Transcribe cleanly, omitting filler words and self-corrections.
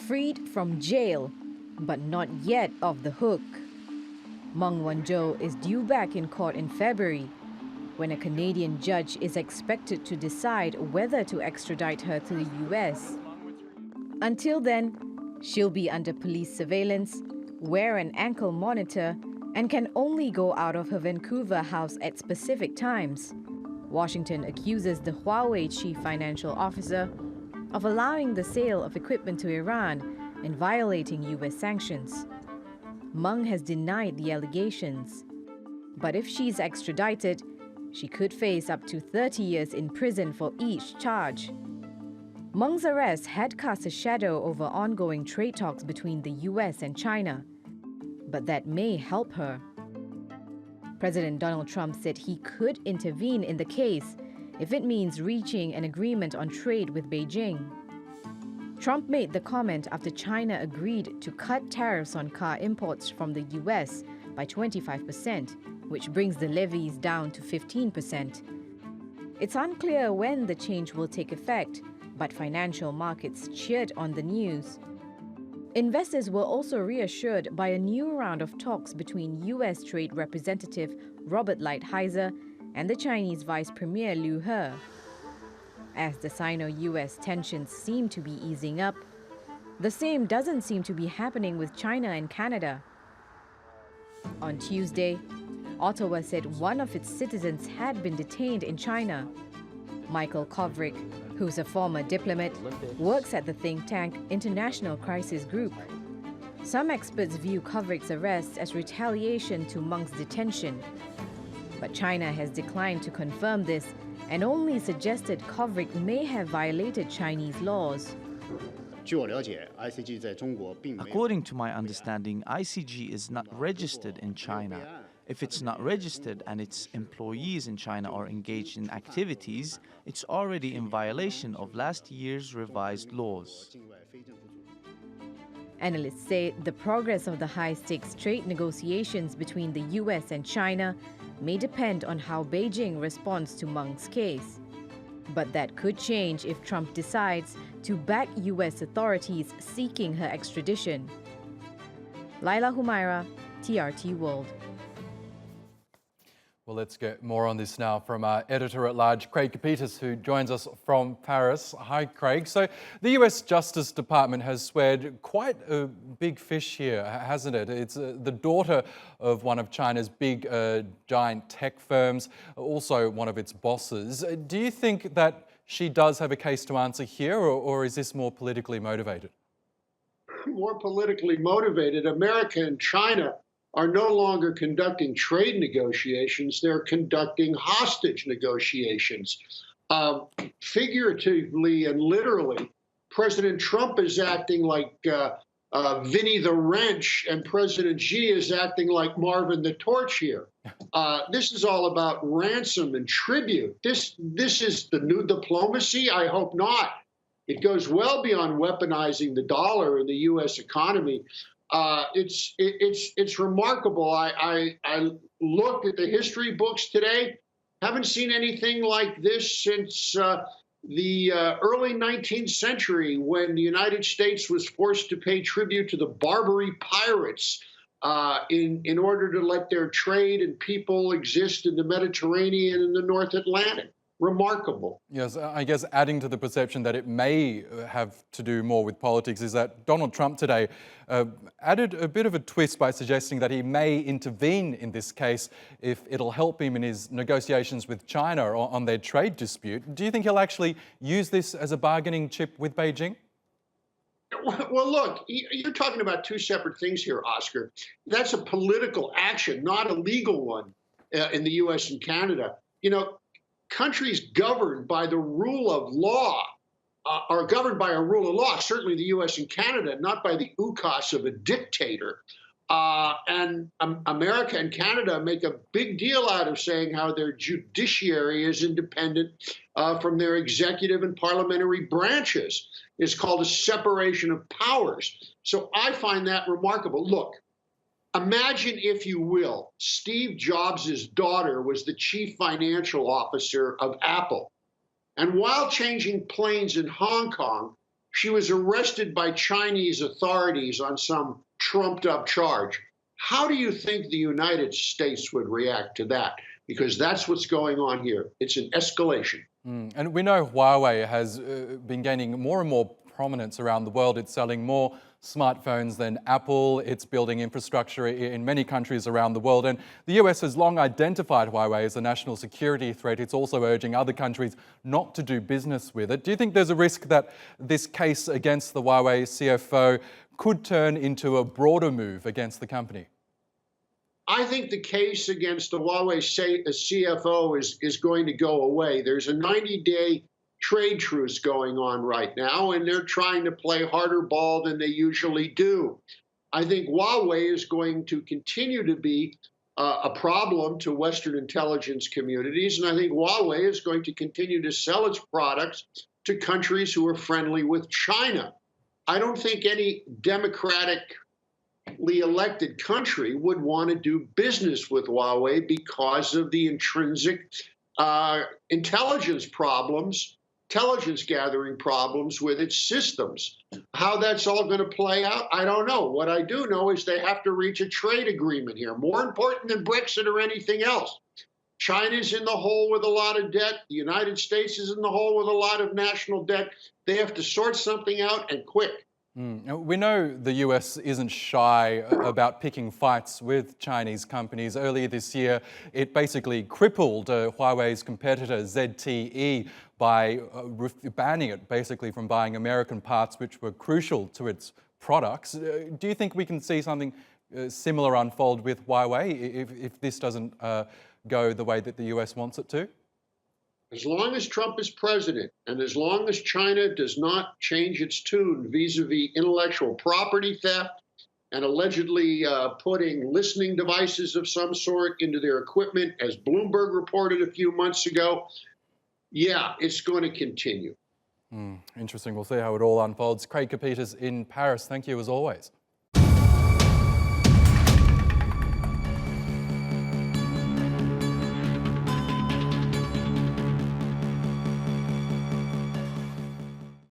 freed from jail, but not yet off the hook. Meng Wanzhou is due back in court in February, when a Canadian judge is expected to decide whether to extradite her to the US. Until then, she'll be under police surveillance, wear an ankle monitor, and can only go out of her Vancouver house at specific times. Washington accuses the Huawei chief financial officer of allowing the sale of equipment to Iran and violating US sanctions. Meng has denied the allegations. But if she's extradited, she could face up to 30 years in prison for each charge. Meng's arrest had cast a shadow over ongoing trade talks between the US and China, but that may help her. President Donald Trump said he could intervene in the case if it means reaching an agreement on trade with Beijing. Trump made the comment after China agreed to cut tariffs on car imports from the US by 25%, which brings the levies down to 15%. It's unclear when the change will take effect, but financial markets cheered on the news. Investors were also reassured by a new round of talks between US Trade Representative Robert Lighthizer and the Chinese Vice Premier Liu He. As the Sino-US tensions seem to be easing up, the same doesn't seem to be happening with China and Canada. On Tuesday, Ottawa said one of its citizens had been detained in China. Michael Kovrig, who's a former diplomat, works at the think tank International Crisis Group. Some experts view Kovrig's arrest as retaliation to Meng's detention. But China has declined to confirm this and only suggested Kovrig may have violated Chinese laws. According to my understanding, ICG is not registered in China. If it's not registered and its employees in China are engaged in activities, it's already in violation of last year's revised laws. Analysts say the progress of the high-stakes trade negotiations between the US and China may depend on how Beijing responds to Meng's case. But that could change if Trump decides to back US authorities seeking her extradition. Laila Humairah, TRT World. Well, let's get more on this now from our editor-at-large, Craig Copetas, who joins us from Paris. Hi, Craig. So the US Justice Department has squared quite a big fish here, hasn't it? It's the daughter of one of China's big giant tech firms, also one of its bosses. Do you think that she does have a case to answer here, or is this more politically motivated? More politically motivated. America and China are no longer conducting trade negotiations, they're conducting hostage negotiations. Figuratively and literally, President Trump is acting like Vinny the Wrench, and President Xi is acting like Marvin the Torch here. This is all about ransom and tribute. This is the new diplomacy? I hope not. It goes well beyond weaponizing the dollar in the U.S. economy. It's remarkable. I looked at the history books today. Haven't seen anything like this since the early 19th century, when the United States was forced to pay tribute to the Barbary pirates in order to let their trade and people exist in the Mediterranean and the North Atlantic. Remarkable. Yes, I guess adding to the perception that it may have to do more with politics is that Donald Trump today added a bit of a twist by suggesting that he may intervene in this case if it'll help him in his negotiations with China on their trade dispute. Do you think he'll actually use this as a bargaining chip with Beijing? Well, look, you're talking about two separate things here, Oscar. That's a political action, not a legal one in the U.S. and Canada. You know, countries governed by the rule of law are governed by a rule of law, certainly the U.S. and Canada, not by the ukase of a dictator. And America and Canada make a big deal out of saying how their judiciary is independent from their executive and parliamentary branches. It's called a separation of powers. So I find that remarkable. Look, imagine, if you will, Steve Jobs' daughter was the chief financial officer of Apple. And while changing planes in Hong Kong, She was arrested by Chinese authorities on some trumped up charge. How do you think the United States would react to that? Because that's what's going on here. It's an escalation. And we know Huawei has been gaining more and more prominence around the world. It's selling more smartphones than Apple. It's building infrastructure in many countries around the world. And the US has long identified Huawei as a national security threat. It's also urging other countries not to do business with it. Do you think there's a risk that this case against the Huawei CFO could turn into a broader move against the company? I think the case against the Huawei CFO is going to go away. There's a 90-day trade truce going on right now, and they're trying to play harder ball than they usually do. I think Huawei is going to continue to be a problem to Western intelligence communities, and I think Huawei is going to continue to sell its products to countries who are friendly with China. I don't think any democratically elected country would want to do business with Huawei because of the intrinsic intelligence gathering problems with its systems. How that's all going to play out, I don't know. What I do know is they have to reach a trade agreement here, more important than Brexit or anything else. China's in the hole with a lot of debt. The United States is in the hole with a lot of national debt. They have to sort something out, and quick. We know the US isn't shy about picking fights with Chinese companies. Earlier this year, it basically crippled Huawei's competitor ZTE by banning it basically from buying American parts which were crucial to its products. Do you think we can see something similar unfold with Huawei if this doesn't go the way that the US wants it to? As long as Trump is president, and as long as China does not change its tune vis-a-vis intellectual property theft and allegedly putting listening devices of some sort into their equipment, as Bloomberg reported a few months ago, yeah, it's going to continue. Interesting. We'll see how it all unfolds. Craig Copetas in Paris, thank you as always.